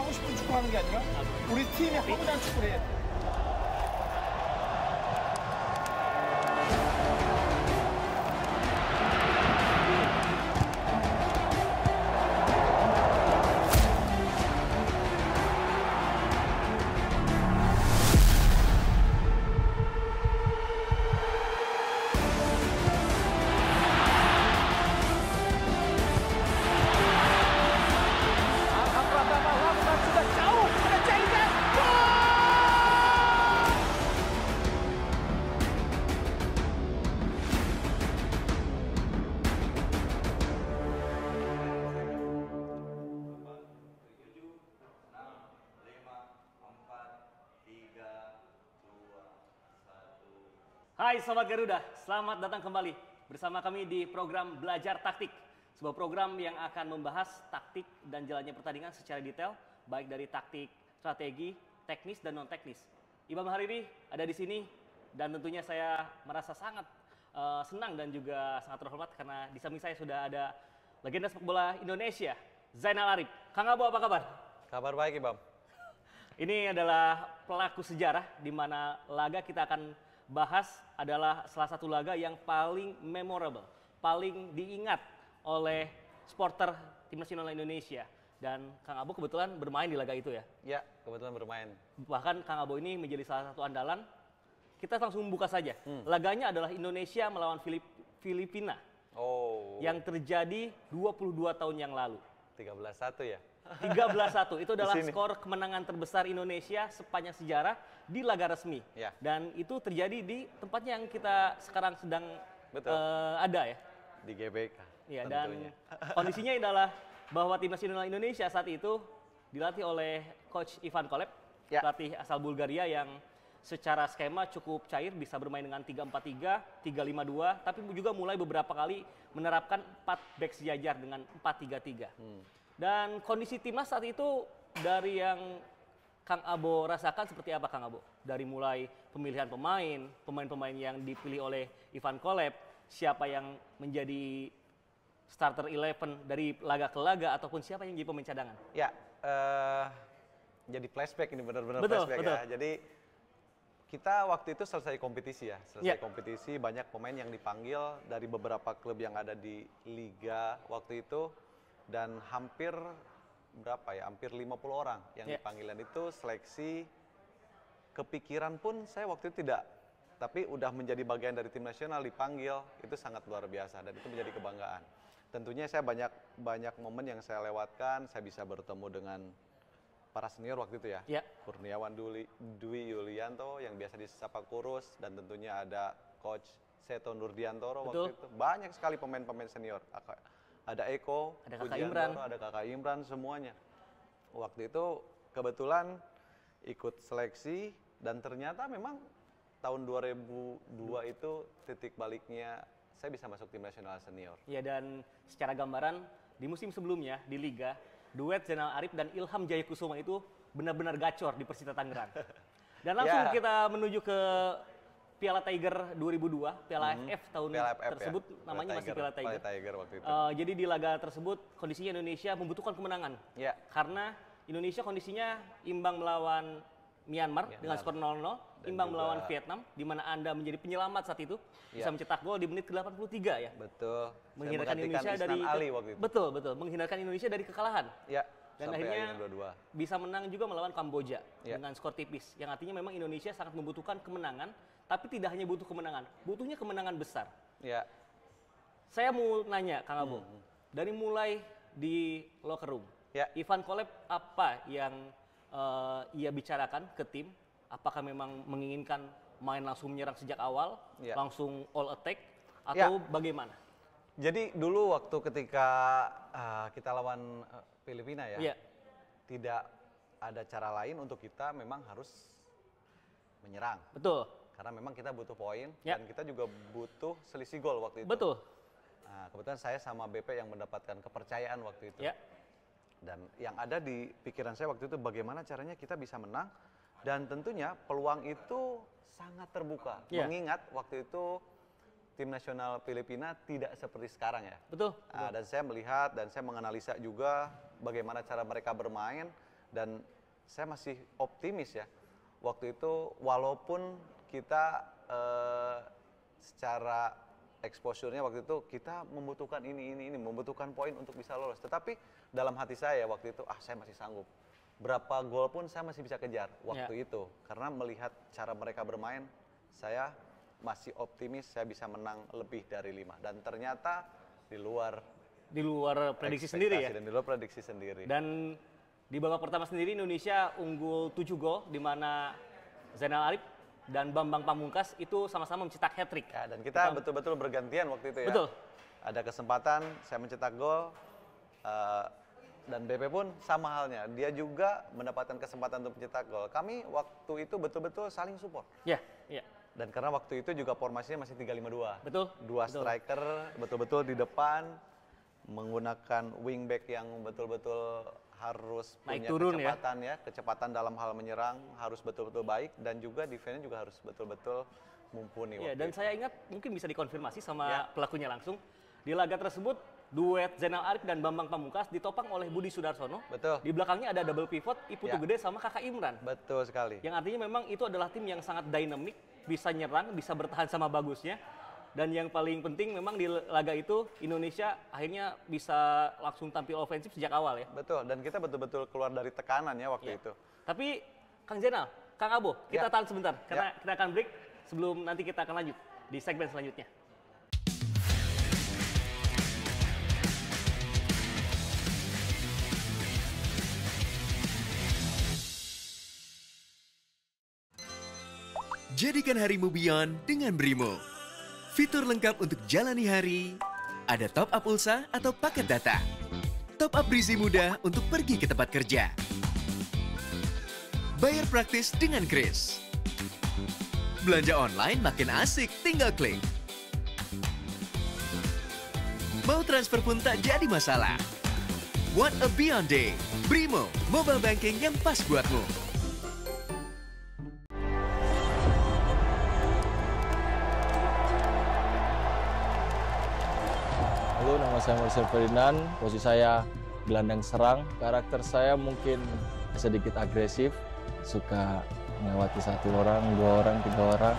하고 싶은 축구하는 게 아니라 우리 팀이 하고자 하는 축구를 해야 돼. Hai Sobat Garuda, selamat datang kembali bersama kami di program Belajar Taktik. Sebuah program yang akan membahas taktik dan jalannya pertandingan secara detail, baik dari taktik, strategi, teknis dan non-teknis. Imam Hariri ada di sini dan tentunya saya merasa sangat senang dan juga sangat terhormat karena di samping saya sudah ada legenda sepak bola Indonesia, Zainal Arif. Kang Abo, apa kabar? Kabar baik, Imam. Ini adalah pelaku sejarah di mana laga kita akan bahas adalah salah satu laga yang paling memorable, paling diingat oleh supporter Timnas Nasional Indonesia. Dan Kang Abo kebetulan bermain di laga itu ya? Ya, kebetulan bermain. Bahkan Kang Abo ini menjadi salah satu andalan. Kita langsung buka saja. Laganya adalah Indonesia melawan Filipina. Oh. Yang terjadi 22 tahun yang lalu. 13-1 ya? 13-1 itu adalah skor kemenangan terbesar Indonesia sepanjang sejarah di laga resmi. Ya. Dan itu terjadi di tempatnya yang kita sekarang sedang ada ya. Di GBK. Iya, dan kondisinya adalah bahwa Timnas Nasional Indonesia saat itu dilatih oleh Coach Ivan Kolev, pelatih asal Bulgaria yang secara skema cukup cair, bisa bermain dengan 3-4-3, 3-5-2, tapi juga mulai beberapa kali menerapkan 4 back sejajar dengan 4-3-3. Dan kondisi timnas saat itu dari yang Kang Abo rasakan seperti apa, Kang Abo? Dari mulai pemilihan pemain-pemain yang dipilih oleh Ivan Kolev, siapa yang menjadi starter 11 dari laga ke laga, ataupun siapa yang jadi pemain cadangan? Ya, jadi flashback ini benar-benar flashback ya. Jadi kita waktu itu selesai kompetisi ya, kompetisi, banyak pemain yang dipanggil dari beberapa klub yang ada di liga waktu itu. Dan hampir hampir 50 orang yang dipanggil. Dan itu seleksi, kepikiran pun saya waktu itu tidak. Tapi udah menjadi bagian dari tim nasional dipanggil, itu sangat luar biasa dan itu menjadi kebanggaan. Tentunya saya banyak momen yang saya lewatkan, saya bisa bertemu dengan para senior waktu itu ya. Kurniawan Dwi Yulianto yang biasa disapa Kurus, dan tentunya ada Coach Seto Nurdiantoro waktu itu. Banyak sekali pemain-pemain senior. Ada Eko, ada Kakak Imran, ada Kakak Imran, semuanya. Waktu itu kebetulan ikut seleksi dan ternyata memang tahun 2002 itu titik baliknya saya bisa masuk tim nasional senior. Iya, dan secara gambaran di musim sebelumnya di Liga, duet Zainal Arif dan Ilham Jayakusuma itu benar-benar gacor di Persita Tangerang. Dan langsung kita menuju ke Piala Tiger 2002, Piala AFF tahun tersebut, namanya masih Piala Tiger waktu itu. Jadi di laga tersebut kondisinya Indonesia membutuhkan kemenangan. Karena Indonesia kondisinya imbang melawan Myanmar dengan skor 0-0, imbang melawan Vietnam, di mana Anda menjadi penyelamat saat itu, bisa mencetak gol di menit ke-83 ya. Betul. Menghindarkan Indonesia dari betul, menghindarkan Indonesia dari kekalahan. Dan akhirnya bisa menang juga melawan Kamboja dengan skor tipis. Yang artinya memang Indonesia sangat membutuhkan kemenangan. Tapi tidak hanya butuh kemenangan, butuhnya kemenangan besar. Saya mau nanya, Kang Abo, dari mulai di locker room, Ivan Kolev apa yang ia bicarakan ke tim? Apakah memang menginginkan main langsung menyerang sejak awal, langsung all attack, atau bagaimana? Jadi dulu waktu ketika kita lawan Filipina tidak ada cara lain untuk kita, memang harus menyerang. Betul. Karena memang kita butuh poin dan kita juga butuh selisih gol waktu itu. Betul. Nah, kebetulan saya sama BP yang mendapatkan kepercayaan waktu itu. Dan yang ada di pikiran saya waktu itu bagaimana caranya kita bisa menang, dan tentunya peluang itu sangat terbuka. Mengingat waktu itu tim nasional Filipina tidak seperti sekarang ya. Betul. Dan saya melihat dan saya menganalisa juga bagaimana cara mereka bermain, Dan saya masih optimis ya. Waktu itu walaupun kita secara exposure-nya waktu itu kita membutuhkan ini, membutuhkan poin untuk bisa lolos. Tetapi dalam hati saya waktu itu, saya masih sanggup. Berapa gol pun saya masih bisa kejar waktu itu. Karena melihat cara mereka bermain, saya masih optimis saya bisa menang lebih dari 5. Dan ternyata di luar prediksi sendiri ya? Dan di luar prediksi sendiri. Dan di babak pertama sendiri Indonesia unggul 7 gol, di mana Zainal Arif dan Bambang Pamungkas itu sama-sama mencetak hat-trick. Ya, dan kita betul-betul bergantian waktu itu ya. Betul. Ada kesempatan saya mencetak gol, dan BP pun sama halnya. Dia juga mendapatkan kesempatan untuk mencetak gol. Kami waktu itu betul-betul saling support. Iya, iya. Dan karena waktu itu juga formasinya masih 3-5-2. Betul. Dua striker betul-betul di depan, menggunakan wingback yang betul-betul harus naik punya turun kecepatan ya, kecepatan dalam hal menyerang harus betul-betul baik, dan juga defense juga harus betul-betul mumpuni. Iya, dan itu. saya ingat mungkin bisa dikonfirmasi sama pelakunya langsung. Di laga tersebut, duet Zainal Arif dan Bambang Pamungkas ditopang oleh Budi Sudarsono. Betul. Di belakangnya ada double pivot Iputu Gede sama Kakak Imran. Betul sekali. Yang artinya memang itu adalah tim yang sangat dynamic, bisa nyerang, bisa bertahan sama bagusnya. Dan yang paling penting memang di laga itu Indonesia akhirnya bisa langsung tampil ofensif sejak awal ya. Betul, dan kita betul-betul keluar dari tekanan ya waktu itu. Tapi Kang Zainal, Kang Abo, kita tahan sebentar karena kita akan break sebelum nanti kita akan lanjut di segmen selanjutnya. Jadikan harimu beyond dengan Brimo. Fitur lengkap untuk jalani hari, ada top up pulsa atau paket data. Top up berisi mudah untuk pergi ke tempat kerja. Bayar praktis dengan Kris. Belanja online makin asik, tinggal klik. Mau transfer pun tak jadi masalah. What a beyond day. Brimo, mobile banking yang pas buatmu. Halo, nama saya Marcel Ferdinand, posisi saya gelandang serang. Karakter saya mungkin sedikit agresif, suka melewati satu orang, 2 orang, 3 orang.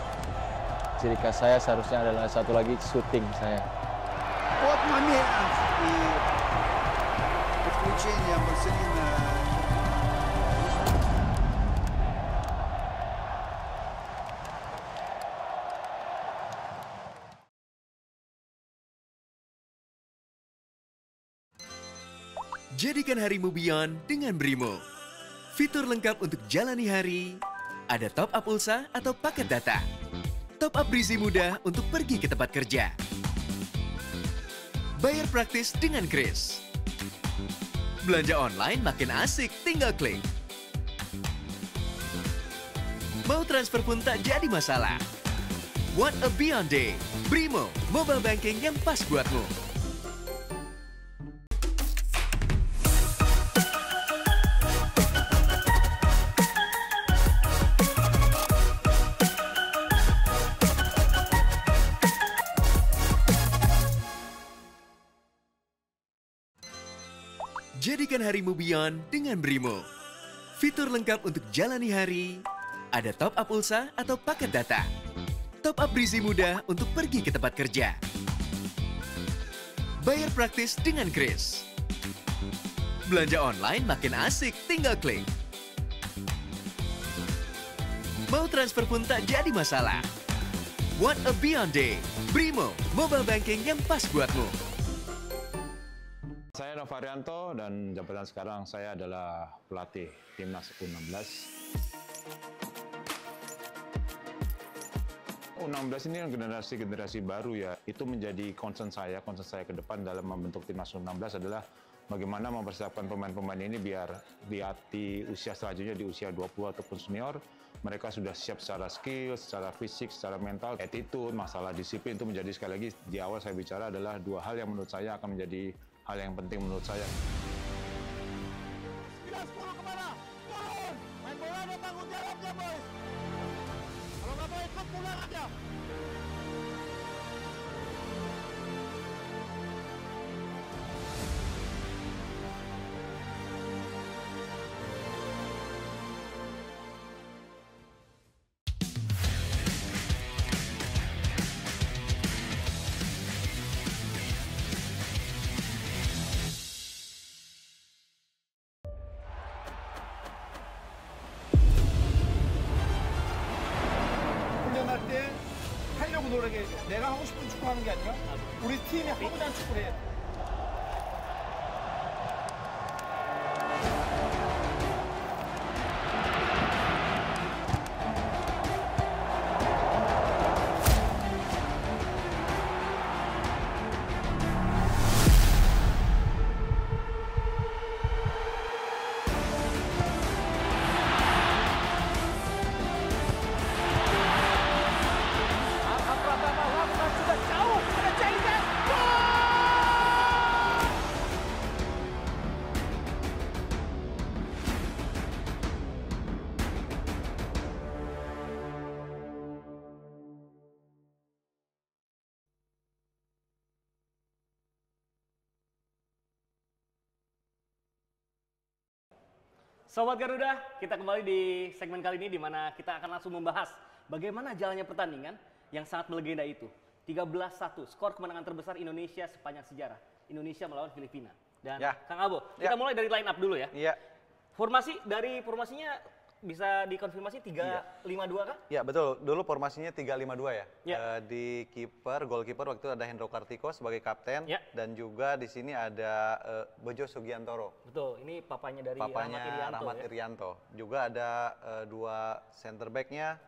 Ciri khas saya seharusnya adalah satu lagi, shooting saya. Вот момент и подключение Марселина. Jadikan harimu beyond dengan Brimo. Fitur lengkap untuk jalani hari, ada top up pulsa atau paket data. Top up berisi mudah untuk pergi ke tempat kerja. Bayar praktis dengan Kris. Belanja online makin asik, tinggal klik. Mau transfer pun tak jadi masalah. What a beyond day. Brimo, mobile banking yang pas buatmu. Jadikan harimu beyond dengan Brimo. Fitur lengkap untuk jalani hari, ada top up pulsa atau paket data. Top up berisi mudah untuk pergi ke tempat kerja. Bayar praktis dengan Kris. Belanja online makin asik, tinggal klik. Mau transfer pun tak jadi masalah. What a beyond day. Brimo, mobile banking yang pas buatmu. Saya Novarianto dan jabatan sekarang saya adalah pelatih Timnas U16. U16 ini generasi baru ya, itu menjadi concern saya ke depan dalam membentuk Timnas U16 adalah bagaimana mempersiapkan pemain-pemain ini biar di usia selanjutnya, di usia 20 ataupun senior, mereka sudah siap secara skill, secara fisik, secara mental, attitude, masalah disiplin itu menjadi, sekali lagi di awal saya bicara adalah 2 hal yang menurut saya akan menjadi hal yang penting menurut saya. 9-10 kemana? Turun! Main bola ada tanggung jawabnya, boys! Kalau nggak mau ikut, pulang aja! 노력해. 내가 하고 싶은 축구 하는 게 아니라 우리 팀이 하고 난 축구를 해. Sobat Garuda, kita kembali di segmen kali ini di mana kita akan langsung membahas bagaimana jalannya pertandingan yang sangat melegenda itu. 13-1, skor kemenangan terbesar Indonesia sepanjang sejarah. Indonesia melawan Filipina. Dan Kang Abo, kita mulai dari line up dulu ya. Iya. Formasinya bisa dikonfirmasi 3-5-2 kah? Ya betul, dulu formasinya 3-5-2 ya. Ya. Di golkiper waktu itu ada Hendro Kartiko sebagai kapten, Ya. dan juga di sini ada Bejo Sugiantoro. Betul, ini papanya dari Papanya Rahmat Irianto. Irianto. Juga ada dua center back-nya,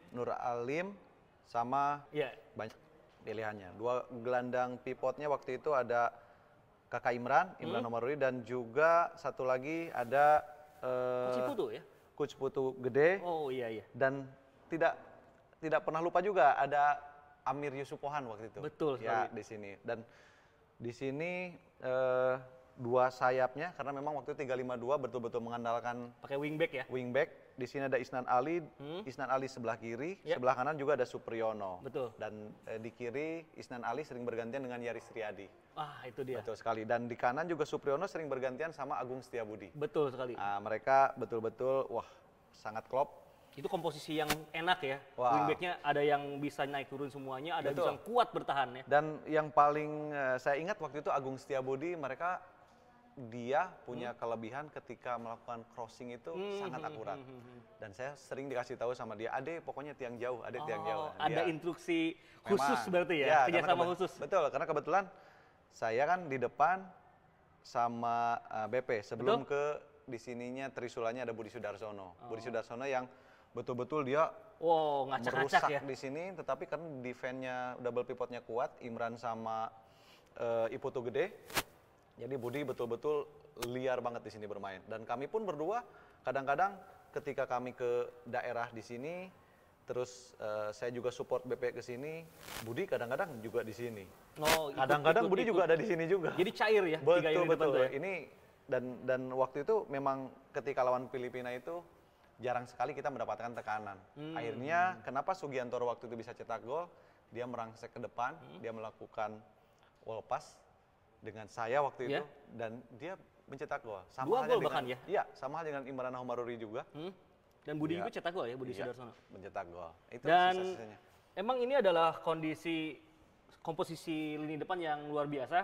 Nur Alim sama banyak pilihannya. Dua gelandang pivotnya waktu itu ada Kakak Imran Homaruri, dan juga satu lagi ada Ciputu ya? Coach Putu Gede. Oh iya. Dan tidak pernah lupa juga ada Amir Yusupohan waktu itu. Betul sekali. Ya, di sini. Dan di sini dua sayapnya, karena memang waktu itu 3-5-2 betul-betul mengandalkan Pakai wingback ya? wingback. Di sini ada Isnan Ali sebelah kiri, Ya. sebelah kanan juga ada Supriyono. Betul. Dan di kiri Isnan Ali sering bergantian dengan Yaris Riyadi. Ah, itu dia. Betul sekali. Dan di kanan juga Supriyono sering bergantian sama Agung Setiabudi. Betul sekali. Nah, mereka betul-betul sangat klop. Itu komposisi yang enak ya. Wah. Wingbacknya ada yang bisa naik turun semuanya, ada Betul. yang bisa kuat bertahan ya. Dan yang paling saya ingat waktu itu Agung Setiabudi, dia punya kelebihan ketika melakukan crossing itu sangat akurat. Dan saya sering dikasih tahu sama dia, Ade pokoknya tiang jauh, Ade tiang jauh. Ada instruksi khusus Memang. berarti ya, karena kerjasama khusus. Betul, karena kebetulan saya kan di depan sama BP. Sebelum ke di sininya Trisulanya ada Budi Sudarsono. Budi Sudarsono yang betul-betul dia ngacak-ngacak merusak ya. di sini, tetapi karena defense-nya double pivotnya kuat, Imran sama Iputu Gede, jadi Budi betul-betul liar banget di sini bermain. Dan kami pun berdua kadang-kadang ketika kami ke daerah di sini, terus saya juga support BP ke sini, Budi kadang-kadang juga di sini. Kadang-kadang Budi juga ada di sini juga. Jadi cair ya. Betul. Ya. Ini dan waktu itu memang ketika lawan Filipina itu jarang sekali kita mendapatkan tekanan. Akhirnya kenapa Sugiantoro waktu itu bisa cetak gol? Dia merangsek ke depan, dia melakukan wall pass dengan saya waktu itu, dan dia mencetak gol. Dua gol bahkan ya? Iya, sama dengan Imran Homaruri juga. Dan Budi juga cetak gol ya, Budi Sudarsono. Mencetak gol. Itu Dan sisa-sisanya. emang ini adalah komposisi lini depan yang luar biasa.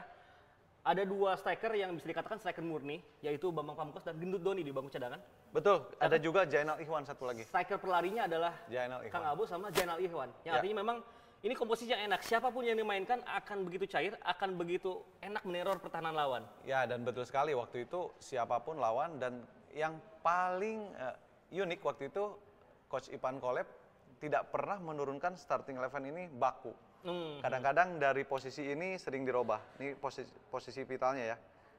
Ada dua striker yang bisa dikatakan striker murni, yaitu Bambang Pamungkas dan Gendut Doni di bangku cadangan. Betul, ada juga Jainal Ikhwan satu lagi. Striker pelarinya adalah Jainal Ikhwan. Kang Abu sama Jainal Ikhwan. Yang artinya memang ini komposisi yang enak. Siapapun yang dimainkan akan begitu cair, akan begitu enak meneror pertahanan lawan. Ya, dan betul sekali waktu itu siapapun lawan, dan yang paling unik waktu itu Coach Ivan Kolep tidak pernah menurunkan starting 11 ini baku. Kadang-kadang dari posisi ini sering dirubah. Ini posisi vitalnya ya.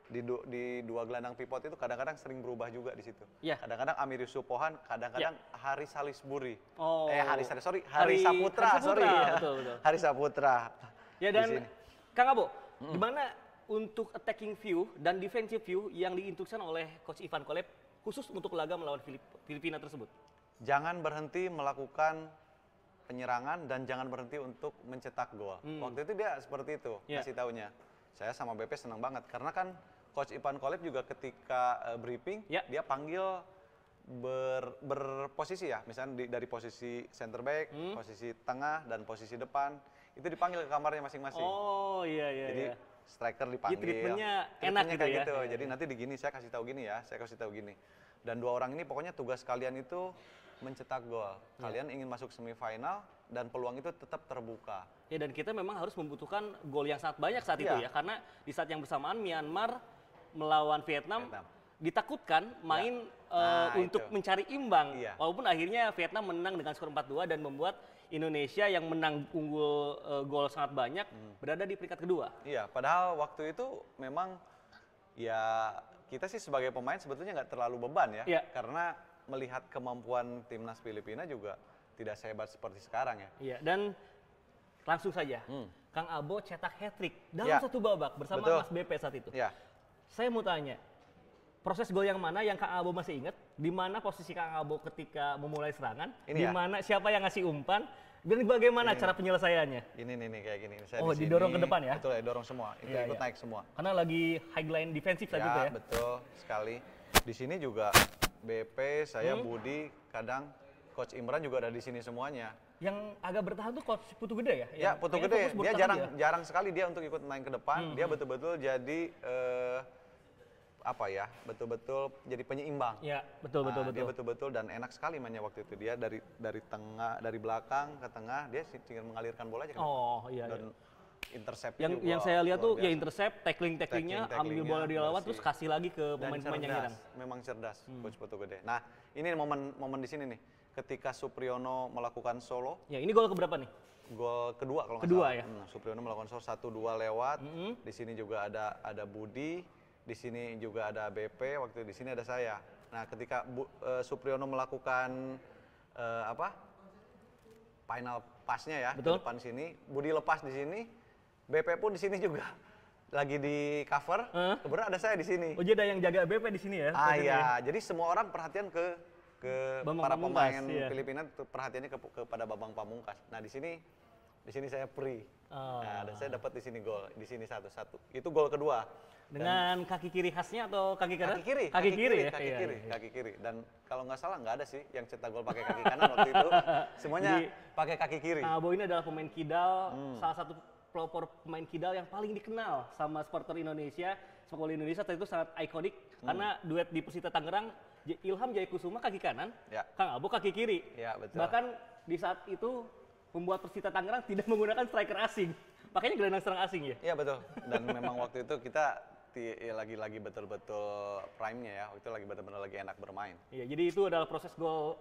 Di dua gelandang pivot itu kadang-kadang sering berubah juga di situ. Kadang-kadang Amir Yusupohan, kadang-kadang Hari Salisbury. Hari Saputra. Betul. Hari Saputra. Ya, dan Kang Abo, gimana untuk attacking view dan defensive view yang diinstruksikan oleh Coach Ivan Kolep khusus untuk laga melawan Filipina tersebut? Jangan berhenti melakukan penyerangan dan jangan berhenti untuk mencetak gol. Waktu itu dia seperti itu kasih taunya. Saya sama BP senang banget karena kan Coach Ivan Kolep juga ketika briefing dia panggil berposisi ya, misalnya dari posisi center back, posisi tengah dan posisi depan itu dipanggil ke kamarnya masing-masing. Oh iya. Jadi striker dipanggil. Treatmentnya enak gitu kayak ya. gitu. Jadi nanti di gini saya kasih tahu gini ya, saya kasih tahu gini. Dan dua orang ini pokoknya tugas kalian itu mencetak gol. Kalian ingin masuk semifinal dan peluang itu tetap terbuka. Ya, dan kita memang harus membutuhkan gol yang sangat banyak saat itu ya, karena di saat yang bersamaan Myanmar melawan Vietnam. Ditakutkan main untuk mencari imbang, walaupun akhirnya Vietnam menang dengan skor 4-2 dan membuat Indonesia yang menang unggul gol sangat banyak berada di peringkat kedua. Iya, padahal waktu itu memang ya kita sih sebagai pemain sebetulnya nggak terlalu beban ya, karena melihat kemampuan timnas Filipina juga tidak sehebat seperti sekarang ya. Iya, dan langsung saja Kang Abo cetak hat-trick dalam satu babak bersama Mas BP saat itu. Saya mau tanya, proses gol yang mana yang Kang Abo masih ingat? Di mana posisi Kang Abo ketika memulai serangan? Di mana siapa yang ngasih umpan? Dan bagaimana cara penyelesaiannya? Ini nih kayak gini. Saya didorong ke depan ya? Betul ya, dorong semua. Itu ikut naik semua. Karena lagi high line defensif saat itu ya? Betul sekali. Di sini juga BP, saya Budi, kadang Coach Imran juga ada di sini semuanya. Yang agak bertahan tuh Coach Putu Gede ya? Ya, Putu Gede. Dia jarang sekali dia untuk ikut main ke depan. Dia betul-betul jadi betul-betul jadi penyeimbang. Ya, betul. Dia betul-betul dan enak sekali mainnya waktu itu. Dia dari tengah, dari belakang ke tengah, dia tinggal mengalirkan bola aja. Dan intercept yang saya lihat tuh ya intercept, tacklingnya, ambil bola di lawan terus kasih lagi ke pemain-pemain yang nyerang. Memang cerdas Coach Putu Gede. Nah, ini momen di sini nih. Ketika Supriyono melakukan solo. Ya, ini gol keberapa nih? Gol kedua kalau nggak salah. Ya. Supriyono melakukan solo 1-2 lewat. Di sini juga ada Budi. Di sini juga ada BP, waktu di sini ada saya. Nah, ketika Supriyono melakukan final pass-nya ya di depan sini, Budi lepas di sini, BP pun di sini juga lagi di cover. Kemudian ada saya di sini. Oh, jadi ada yang jaga BP di sini ya? Iya, jadi semua orang perhatian ke para pemain Filipina, perhatiannya kepada Bambang Pamungkas. Nah, di sini saya free. Nah, dan saya dapat di sini gol, di sini 1-1. Itu gol kedua. Dengan kaki kiri khasnya atau kaki kanan? Kaki kiri. Dan kalau nggak salah nggak ada sih yang cetak gol pakai kaki kanan waktu itu. Semuanya pakai kaki kiri. Nah, Abo ini adalah pemain kidal, salah satu pelopor pemain kidal yang paling dikenal sama supporter Indonesia. Sepak bola Indonesia itu sangat ikonik karena duet di Persita Tangerang, Ilham Jayakusuma kaki kanan, Kang Abo kaki kiri. Ya, betul. Bahkan di saat itu membuat Persita Tangerang tidak menggunakan striker asing, makanya gelandang serang asing ya. Iya, betul. Dan memang waktu itu kita lagi betul-betul prime-nya ya, itu lagi benar-benar lagi enak bermain. Iya, jadi itu adalah proses gol,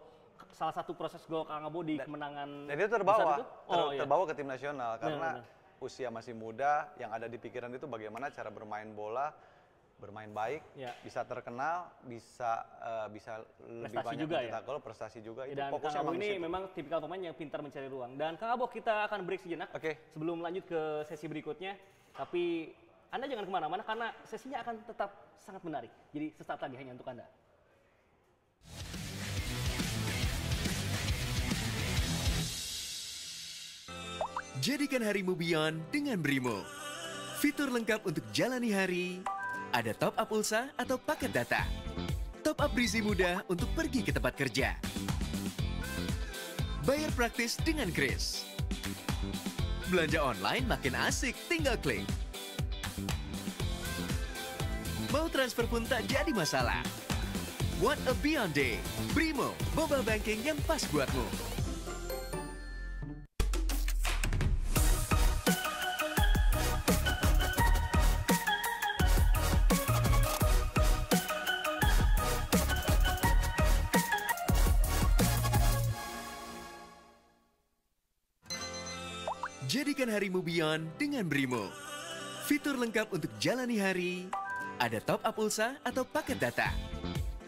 salah satu proses gol Kang Abo di kemenangan. Dan itu terbawa ke tim nasional karena usia masih muda, yang ada di pikiran itu bagaimana cara bermain bola, bermain baik, bisa terkenal, bisa lebih banyak mencetak gol, prestasi juga. Dan Kang Abo ini memang tipikal pemain yang pintar mencari ruang. Dan Kang Abo, kita akan break sejenak sebelum lanjut ke sesi berikutnya. Tapi Anda jangan kemana-mana karena sesinya akan tetap sangat menarik. Jadi sesaat lagi hanya untuk Anda. Jadikan harimu beyond dengan Brimo. Fitur lengkap untuk jalani hari, ada top up pulsa atau paket data. Top up berisi mudah untuk pergi ke tempat kerja. Bayar praktis dengan Kris. Belanja online makin asik, tinggal klik. Mau transfer pun tak jadi masalah. What a beyond day. Brimo, mobile banking yang pas buatmu. Jadikan harimu beyond dengan Brimo. Fitur lengkap untuk jalani hari, ada top up pulsa atau paket data.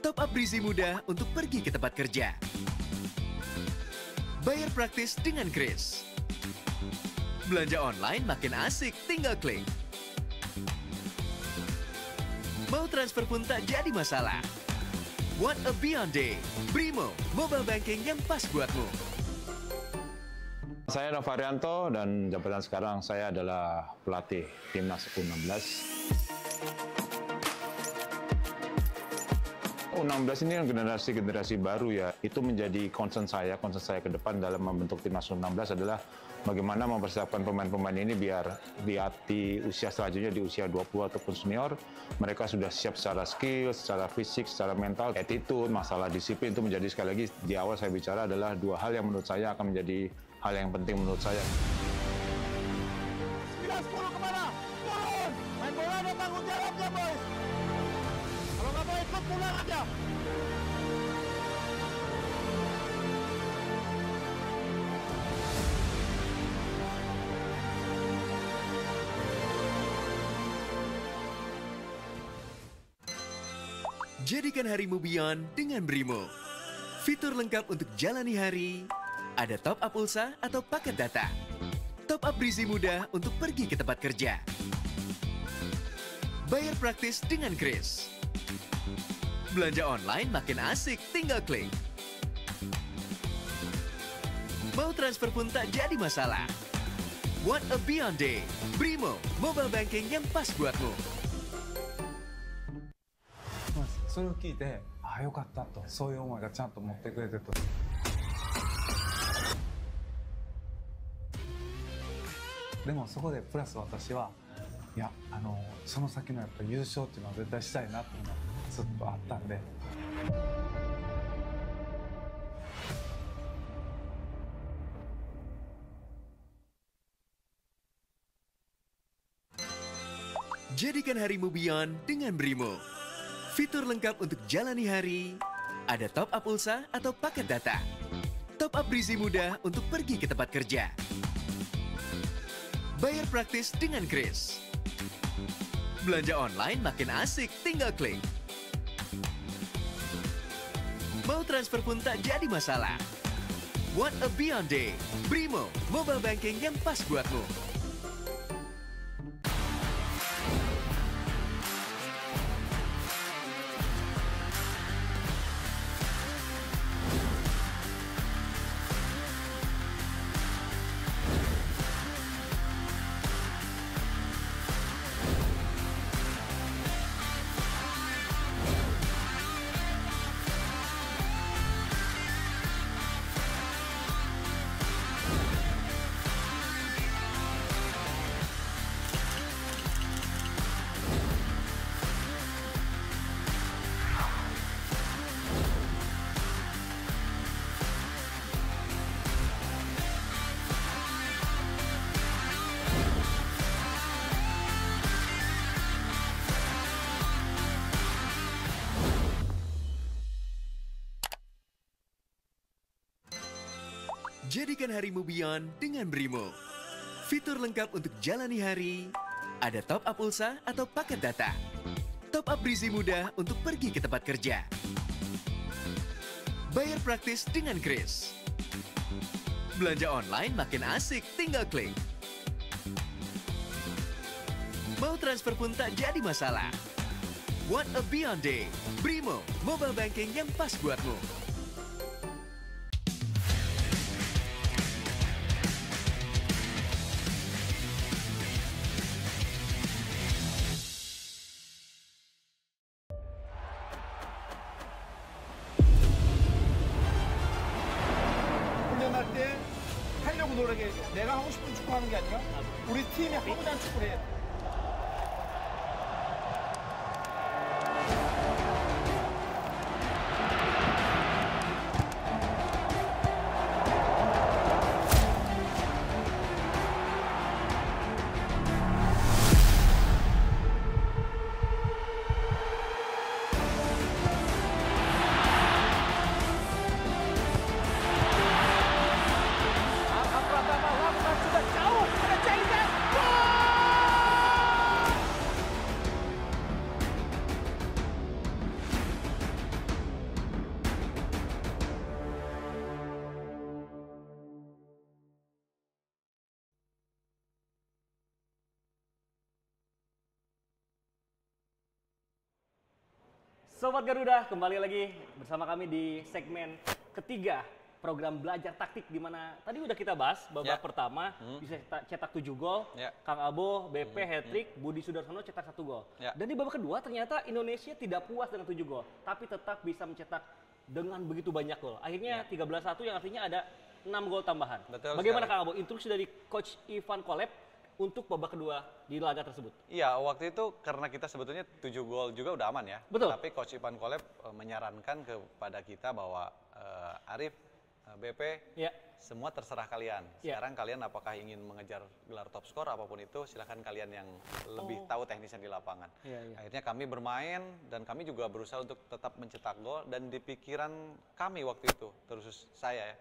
Top up berisi mudah untuk pergi ke tempat kerja. Bayar praktis dengan Kris. Belanja online makin asik, tinggal klik. Mau transfer pun tak jadi masalah. What a beyond day. Brimo, mobile banking yang pas buatmu. Saya Novarianto dan jabatan sekarang saya adalah pelatih Timnas U16. U16 ini kan generasi baru ya. Itu menjadi concern saya ke depan dalam membentuk timnas U16 adalah bagaimana mempersiapkan pemain-pemain ini biar di usia selanjutnya di usia 20 ataupun senior mereka sudah siap secara skill, secara fisik, secara mental, attitude, masalah disiplin itu menjadi sekali lagi di awal saya bicara adalah dua hal yang menurut saya akan menjadi hal yang penting menurut saya. 9-10 kemana? Turun! Main bola ada tanggung jawabnya, boys! Kalau nggak mau ikut, pulang aja! Jadikan harimu Beyond dengan Brimo. Fitur lengkap untuk jalani hari, ada top up pulsa atau paket data. Top up berisi mudah untuk pergi ke tempat kerja. Bayar praktis dengan Kris. Belanja online makin asik, tinggal klik. Mau transfer pun tak jadi masalah. What a Beyond Day. Brimo, mobile banking yang pas buatmu. それを聞いて、ああよかったと、そういう思いがちゃんと持ってくれてると。でもそこでプラス私はいやその先のやっぱ優勝っていうのは絶対したいなっていうのがずっとあったんで。Jadikan harimu Beyond dengan Brimo. Fitur lengkap untuk jalani hari, ada top up pulsa atau paket data. Top up berisi mudah untuk pergi ke tempat kerja. Bayar praktis dengan Kris. Belanja online makin asik, tinggal klik. Mau transfer pun tak jadi masalah. What a Beyond Day. Brimo, mobile banking yang pas buatmu. Jadikan harimu Beyond dengan Brimo. Fitur lengkap untuk jalani hari, ada top up pulsa atau paket data. Top up berisi mudah untuk pergi ke tempat kerja. Bayar praktis dengan Kris. Belanja online makin asik, tinggal klik. Mau transfer pun tak jadi masalah. What a Beyond Day. Brimo, mobile banking yang pas buatmu. 훈련할 때 하려고 노력해. 내가 하고 싶은 축구 하는 게 아니라 우리 팀이 하고자 하는 축구를 해야 돼. Sobat Garuda, kembali lagi bersama kami di segmen ketiga program belajar taktik di mana tadi udah kita bahas babak pertama bisa cetak 7 gol, Kang Abo, BP hat-trick, Budi Sudarsono cetak 1 gol. Dan di babak kedua ternyata Indonesia tidak puas dengan 7 gol, tapi tetap bisa mencetak dengan begitu banyak gol. Akhirnya 13-1 yang artinya ada 6 gol tambahan. Betul Bagaimana sekali. Kang Abo instruksi dari Coach Ivan Kolev untuk babak kedua di laga tersebut? Iya, waktu itu karena kita sebetulnya 7 gol juga udah aman ya. Betul. Tapi Coach Ivan Kolev menyarankan kepada kita bahwa Arif, BP, semua terserah kalian. Sekarang kalian apakah ingin mengejar gelar top skor apapun itu, silahkan kalian yang lebih tahu teknisnya di lapangan. Akhirnya kami bermain dan kami juga berusaha untuk tetap mencetak gol, dan di pikiran kami waktu itu, terus saya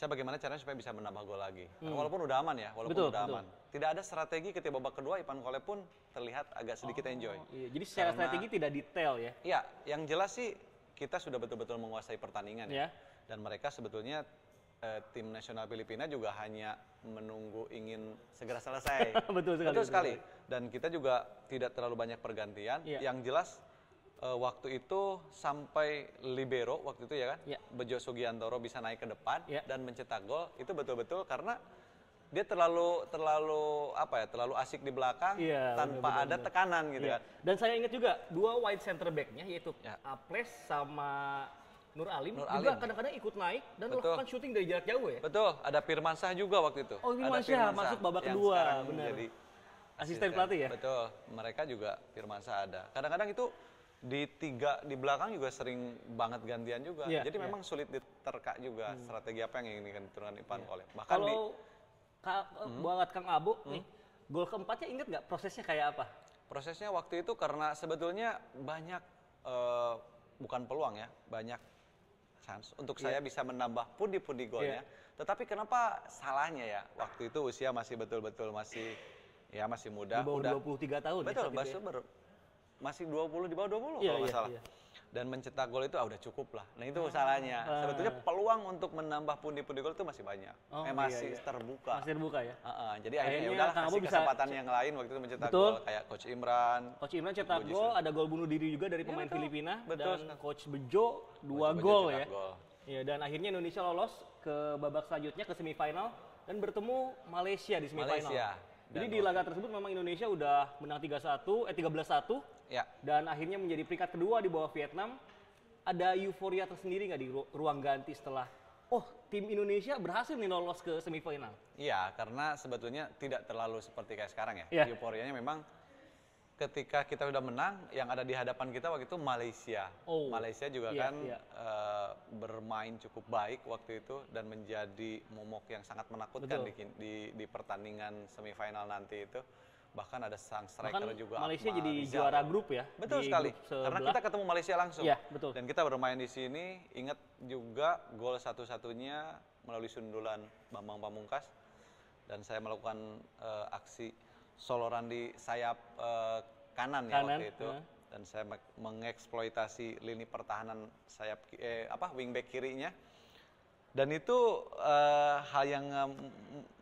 bagaimana caranya supaya bisa menambah gol lagi. Walaupun udah aman ya, aman. Tidak ada strategi ketika babak kedua, Ivan Kolev pun terlihat agak sedikit enjoy. Iya, jadi secara strategi tidak detail ya? Iya, yang jelas sih kita sudah betul-betul menguasai pertandingan ya. Dan mereka sebetulnya tim nasional Filipina juga hanya menunggu ingin segera selesai. Betul sekali. Dan kita juga tidak terlalu banyak pergantian. Yang jelas waktu itu sampai libero waktu itu ya kan, Bejo Sugiantoro bisa naik ke depan dan mencetak gol itu betul-betul karena dia terlalu asik di belakang tanpa ada tekanan gitu kan. Dan saya ingat juga dua wide center back-nya yaitu Aples sama Nur Alim juga kadang-kadang ikut naik dan melakukan syuting dari jarak jauh ya. Betul, ada Firmansyah juga waktu itu. Oh, Firmansyah masuk babak kedua, benar. Jadi asisten pelatih ya. Betul, mereka juga Firmansyah ada. Kadang-kadang itu di belakang juga sering banget gantian juga. Jadi memang sulit diterka juga strategi apa yang ingin diturunkan Ivan Kolev. Bahkan kalau buat Kang Abo nih, gol keempatnya inget nggak prosesnya kayak apa? Prosesnya waktu itu karena sebetulnya banyak bukan peluang ya, banyak chance untuk saya bisa menambah pundi-pundi golnya. Tetapi kenapa salahnya ya? Waktu itu usia masih betul-betul masih muda. Di bawah 23 tahun. Betul, masih 20, di bawah 20 kalau nggak salah. Dan mencetak gol itu udah cukup lah. Nah itu salahnya. Sebetulnya peluang untuk menambah pundi-pundi gol itu masih banyak. Masih terbuka. Masih terbuka ya. Jadi akhirnya udah kasih kesempatan yang lain waktu itu mencetak gol kayak Coach Imran. Coach Imran cetak gol, ada gol bunuh diri juga dari pemain Filipina. Dan Coach Bejo 2 gol ya. Ya, dan akhirnya Indonesia lolos ke babak selanjutnya ke semifinal dan bertemu Malaysia di semifinal. Jadi di laga tersebut memang Indonesia udah menang 13-1. Dan akhirnya menjadi peringkat kedua di bawah Vietnam. Ada euforia tersendiri nggak di ruang ganti setelah tim Indonesia berhasil nih lolos ke semifinal? Iya, karena sebetulnya tidak terlalu seperti kayak sekarang ya. Euforianya memang ketika kita udah menang, yang ada di hadapan kita waktu itu Malaysia. Malaysia juga bermain cukup baik waktu itu dan menjadi momok yang sangat menakutkan di pertandingan semifinal nanti itu. Bahkan ada sang striker juga. Malaysia jadi juara grup ya. Betul sekali. Karena kita ketemu Malaysia langsung. Betul. Dan kita bermain di sini. Ingat juga gol satu-satunya melalui sundulan Bambang Pamungkas. Dan saya melakukan aksi soloran di sayap kanan ya waktu itu. Dan saya mengeksploitasi lini pertahanan sayap wingback kirinya. Dan itu hal yang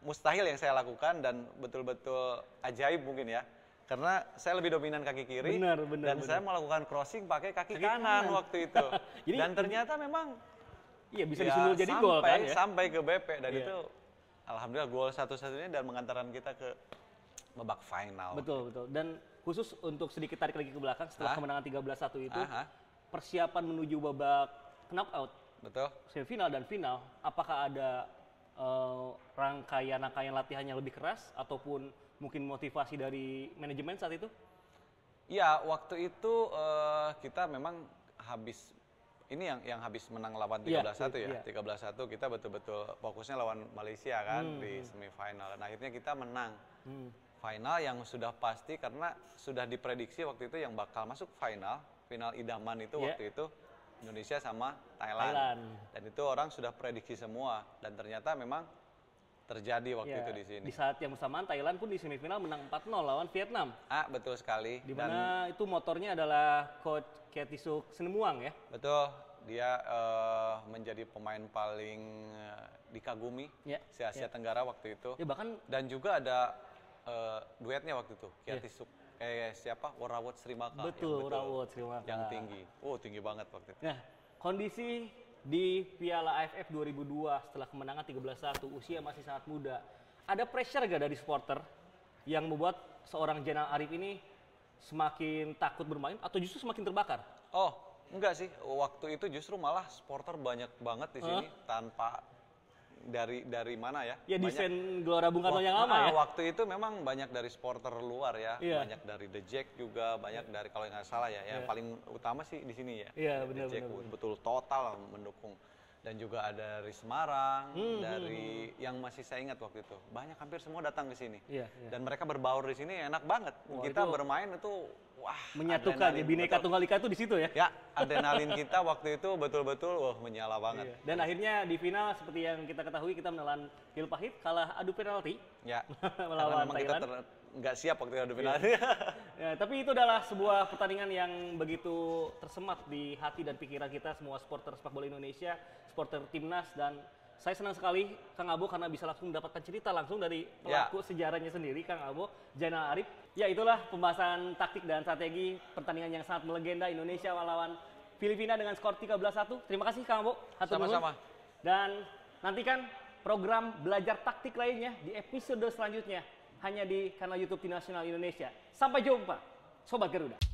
mustahil yang saya lakukan dan betul-betul ajaib mungkin ya. Karena saya lebih dominan kaki kiri dan saya melakukan crossing pakai kaki kanan waktu itu. Dan ternyata memang bisa disundul jadi gol kan ya. Sampai ke BP dan itu alhamdulillah gol satu-satunya dan mengantarkan kita ke babak final. Betul. Dan khusus untuk sedikit tarik lagi ke belakang setelah kemenangan 13-1 itu, persiapan menuju babak knockout. Betul. Semifinal dan final, apakah ada rangkaian latihan yang lebih keras ataupun mungkin motivasi dari manajemen saat itu? Iya, waktu itu kita memang habis ini yang habis menang lawan 13-1 ya. 13-1 kita betul-betul fokusnya lawan Malaysia kan di semifinal. Dan akhirnya kita menang. Final yang sudah pasti karena sudah diprediksi waktu itu yang bakal masuk final idaman itu waktu itu Indonesia sama Thailand. Dan itu orang sudah prediksi semua dan ternyata memang terjadi waktu itu di sini. Di saat yang bersamaan Thailand pun di semifinal menang 4-0 lawan Vietnam. Betul sekali. Di mana itu motornya adalah Coach Ketisuk Senemuang ya. Betul. Dia menjadi pemain paling dikagumi se Asia Tenggara waktu itu. Dan juga ada duetnya waktu itu, Ketisuk Warawut Srimaka. Betul, Warawut Srimaka. Yang tinggi. Tinggi banget waktu itu. Nah, kondisi di Piala AFF 2002 setelah kemenangan 13-1, usia masih sangat muda. Ada pressure gak dari supporter yang membuat seorang Zainal Arif ini semakin takut bermain atau justru semakin terbakar? Oh, enggak sih. Waktu itu justru malah supporter banyak banget di sini tanpa dari mana ya? Ya desain Gelora Bung Karno yang lama ya. Waktu itu memang banyak dari supporter luar ya, banyak dari The Jack juga, banyak dari kalau nggak salah ya, yang paling utama sih di sini ya. Iya, The Jack betul total mendukung. Dan juga ada dari Semarang, dari yang masih saya ingat waktu itu, banyak hampir semua datang ke sini. Dan mereka berbaur di sini enak banget. Kita bermain itu wah, menyatukan ya, Bhinneka Tunggal Ika itu di situ ya. Ya, adrenalin kita waktu itu betul-betul menyala banget. Dan akhirnya di final seperti yang kita ketahui kita menelan pil pahit, kalah adu penalti. Ya. Melawan Thailand. Kita nggak siap waktu adu penalti. Ya, tapi itu adalah sebuah pertandingan yang begitu tersemat di hati dan pikiran kita semua supporter sepak bola Indonesia, supporter timnas, dan saya senang sekali Kang Abo karena bisa langsung mendapatkan cerita langsung dari pelaku sejarahnya sendiri, Kang Abo, Zainal Arif. Ya itulah pembahasan taktik dan strategi pertandingan yang sangat melegenda Indonesia melawan Filipina dengan skor 13-1. Terima kasih Kang Abo. Sama-sama. Dan nantikan program belajar taktik lainnya di episode selanjutnya hanya di kanal YouTube Tim Nasional Indonesia. Sampai jumpa, Sobat Garuda.